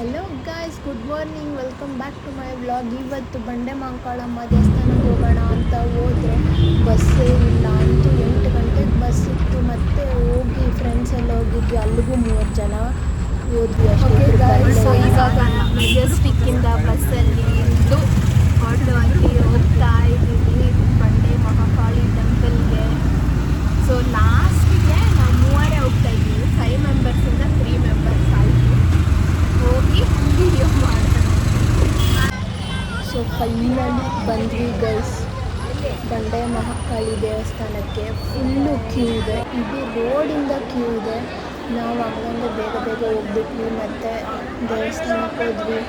Hello guys, good morning, welcome back to my vlog. ಇವತ್ತು ಬಂಡೆ ಮಾಂಕಾಳಮ್ಮ ದೇವಸ್ಥಾನಕ್ಕೆ ಹೋಗೋಣ ಅಂತ ಹೋದರೆ ಬಸ್ಸೇ ಇಲ್ಲ. ಅಂತೂ 8 ಗಂಟೆಗೆ ಬಸ್ ಇತ್ತು. ಮತ್ತೆ ಹೋಗಿ ಫ್ರೆಂಡ್ಸ್ ಎಲ್ಲ ಹೋಗಿದ್ವಿ, ಅಲ್ಲಿಗೂ 30 ಜನ ಹೋದ್ವಿ ಅಷ್ಟೇ. ಸೊ ಇವಾಗ ಮೆಜೆಸ್ಟಿಕ್ಕಿಂದ ಬಸ್ಸಲ್ಲಿ ಇದ್ದು ಹೊರಟು ಹೋಗ್ತಾ ಇದ್ದೀವಿ ಬಂಡೆ ಮಹಾಕಾಳಿ ಟೆಂಪಲ್ಗೆ. ಸೊ ಲಾಸ್ಟಿಗೆ ನಾವು 3 ಹೋಗ್ತಾ ಇದ್ದೀವಿ. 5 ಮೆಂಬರ್ಸಿಂದ 3 ಮೆಂಬರ್ಸ್ ಆಯಿತು. ಹೋಗಿ ವಿಡಿಯೋ ಮಾಡೋಣ. ಸೊ ಫೈನಲಿ ಬಂದ್ವಿ ಗೈಸ್ ಬಂಡೆ ಮಹಾಕಾಳಿ ದೇವಸ್ಥಾನಕ್ಕೆ. ಫುಲ್ಲು ಕ್ಯೂ ಇದೆ, ಇದು ರೋಡಿಂದ ಕ್ಯೂ ಇದೆ. ನಾವು ಹಂಗಂಗೆ ಬೇಗ ಬೇಗ ಹೋಗ್ಬಿಟ್ವಿ, ಮತ್ತು ದೇವಸ್ಥಾನಕ್ಕೆ ಹೋದ್ವಿ.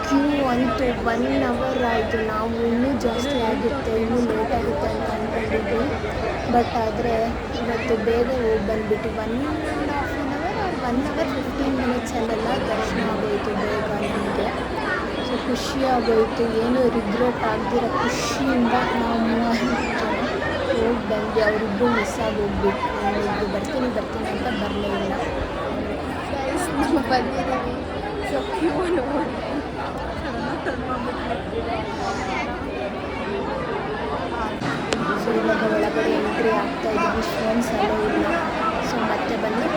ಕ್ಯೂ ಅಂತೂ 1 ಅವರ್ ಆಯಿತು. ನಾವು ಇನ್ನೂ ಜಾಸ್ತಿ ಆಗುತ್ತೆ, ಇನ್ನೂ ಲೇಟ್ ಆಗುತ್ತೆ ಅಂತ ಅಂದ್ಕೊಂಡಿದ್ವಿ. ಬಟ್ ಆದರೆ ಇವತ್ತು ಬೇಗ ಹೋಗಿ ಬಂದುಬಿಟ್ಟು 1.5 ಅವರ್ ಆರ್ 1 ಅವರ್ 15 ಮಿನಿಟ್ಸಲ್ಲೆಲ್ಲ ದರ್ಶನ ಆಗೋಯಿತು ಬೇಗ ನಮಗೆ. ಸೊ ಖುಷಿಯಾಗೋಯಿತು, ಏನೂ ರಿಗ್ರೆಟ್ ಆಗದಿರೋ ಖುಷಿಯಿಂದ ನಾವು 30 ಜನ ಹೋಗಿ ಬಂದ್ವಿ. ಅವರಿಬ್ಬರು ಮಿಸ್ ಆಗೋಗ್ಬಿಟ್ಟು ಬರ್ತೀನಿ ಅಂತ ಬರಲೇ ಇಲ್ಲ. ನಾವು ಬಂದಿದ್ದೀವಿ. ಸೊ ಕ್ಯೂ ನೋಡಿ ಸೊ ಇವಾಗ ಒಳಗಡೆ ಎಂಟ್ರಿ ಆಗ್ತಾ ಇದ್ದೀವಿ. ಫೋನ್ಸ್ ಎಲ್ಲ ಇಲ್ಲ. ಸೊ ಮತ್ತೆ ಬಂದು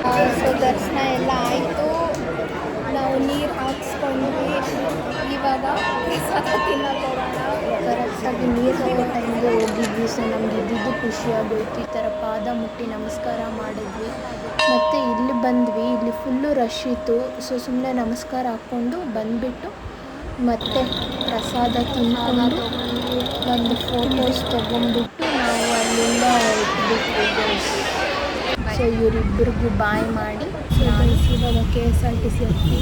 ಸೊ ದರ್ಶನ ಎಲ್ಲ ಆಯಿತು. ನಾವು ನೀರು ಹಾಕ್ಸ್ಕೊಂಡ್ವಿ. ಇವಾಗ ಪ್ರಸಾದ ತಿನ್ನಕ್ಕೆ ಹೋಗೋಣ. ಕರೆಕ್ಟಾಗಿ ನೀರು ಹಾಕೋ ಟೈಮ್ಗೆ ಹೋಗಿದ್ವಿ. ಸೊ ನಮ್ಗೆ ಇದ್ದಿದ್ದು ಖುಷಿಯಾಗೋಯ್ತು. ಈ ಥರ ಪಾದ ಮುಟ್ಟಿ ನಮಸ್ಕಾರ ಮಾಡಿದ್ವಿ. ಮತ್ತು ಇಲ್ಲಿ ಬಂದ್ವಿ, ಇಲ್ಲಿ ಫುಲ್ಲು ರಶ್ ಇತ್ತು. ಸೊ ಸುಮ್ಮನೆ ನಮಸ್ಕಾರ ಹಾಕ್ಕೊಂಡು ಬಂದುಬಿಟ್ಟು ಮತ್ತೆ ಪ್ರಸಾದ ತಿನ್ಕೊಂಡು ಒಂದು ಫೋಟೋಸ್ ತೊಗೊಂಡ್ಬಿಟ್ಟು ನಾವು ಅಲ್ಲಿಂದ ಇಟ್ಬಿಟ್ವಿ. ಸೊ ಇವರಿಬ್ಬರಿಗೂ ಬಾಯ್ ಮಾಡಿ ಇವಾಗ KSRTC ಹತ್ತಿ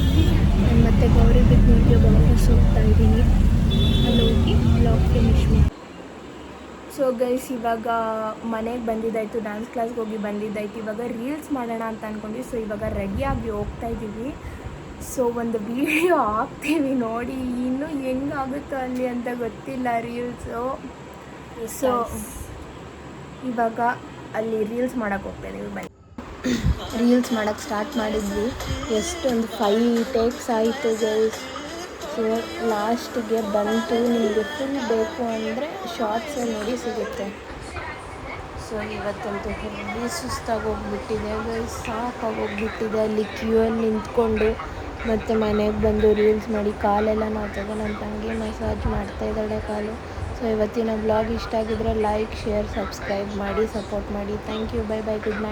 ನಾನು ಮತ್ತೆ ಗೌರಿಬಿದನೂರಿಗೆ ವಾಪಸ್ ಹೋಗ್ತಾ ಇದ್ದೀನಿ. ಅಲ್ಲಿ ಹೋಗಿ ಬ್ಲಾಗ್ ಫಿನಿಶ್ ಮಾಡಿ. ಸೊ ಗೈಸ್, ಇವಾಗ ಮನೆಗೆ ಬಂದಿದ್ದಾಯಿತು, ಡ್ಯಾನ್ಸ್ ಕ್ಲಾಸ್ಗೆ ಹೋಗಿ ಬಂದಿದ್ದಾಯಿತು. ಇವಾಗ ರೀಲ್ಸ್ ಮಾಡೋಣ ಅಂತ ಅಂದ್ಕೊಂಡ್ವಿ. ಸೊ ಇವಾಗ ರೆಡಿಯಾಗಿ ಹೋಗ್ತಾ ಇದ್ದೀವಿ. ಸೊ ಒಂದು ವಿಡಿಯೋ ಹಾಕ್ತೀವಿ ನೋಡಿ, ಇನ್ನೂ ಹೆಂಗಾಗುತ್ತೋ ಅಲ್ಲಿ ಅಂತ ಗೊತ್ತಿಲ್ಲ ರೀಲ್ಸು. ಸೊ ಇವಾಗ ಅಲ್ಲಿ ರೀಲ್ಸ್ ಮಾಡೋಕ್ಕೆ ಹೋಗ್ತಾ ಇದ್ದೀವಿ. ಬನ್ನಿ. ರೀಲ್ಸ್ ಮಾಡೋಕ್ಕೆ ಸ್ಟಾರ್ಟ್ ಮಾಡಿದ್ವಿ. ಎಷ್ಟೊಂದು 5 ಟೇಕ್ಸ್ ಆಯಿತು ಗೈಸ್. ಸೊ ಲಾಸ್ಟಿಗೆ ಬಂತು. ನಿಮಗೆ ಫುಲ್ ಬೇಕು ಅಂದರೆ ಶಾರ್ಟ್ಸೇ ನೋಡಿ ಸಿಗುತ್ತೆ. ಸೊ ಇವತ್ತಂತೂ ಹೆವಿ ಸುಸ್ತಾಗಿ ಹೋಗ್ಬಿಟ್ಟಿದೆ ಗೈಸ್, ಸಾಕಾಗೋಗ್ಬಿಟ್ಟಿದೆ. ಅಲ್ಲಿ ಕ್ಯೂ ಅಲ್ಲಿ ನಿಂತ್ಕೊಂಡು ಮತ್ತು ಮನೆಗೆ ಬಂದು ರೀಲ್ಸ್ ಮಾಡಿ ಕಾಲೆಲ್ಲ ನೋಡ್ತದೆ. ನನ್ನ ತಂಗಿ ಮಸಾಜ್ ಮಾಡ್ತಾಯಿದ್ದಾಳೆ ಕಾಲು. ಸೊ ಇವತ್ತಿನ ಬ್ಲಾಗ್ ಇಷ್ಟ ಆಗಿದ್ರೆ ಲೈಕ್, ಶೇರ್, ಸಬ್ಸ್ಕ್ರೈಬ್ ಮಾಡಿ ಸಪೋರ್ಟ್ ಮಾಡಿ. Thank you, bye bye, good night.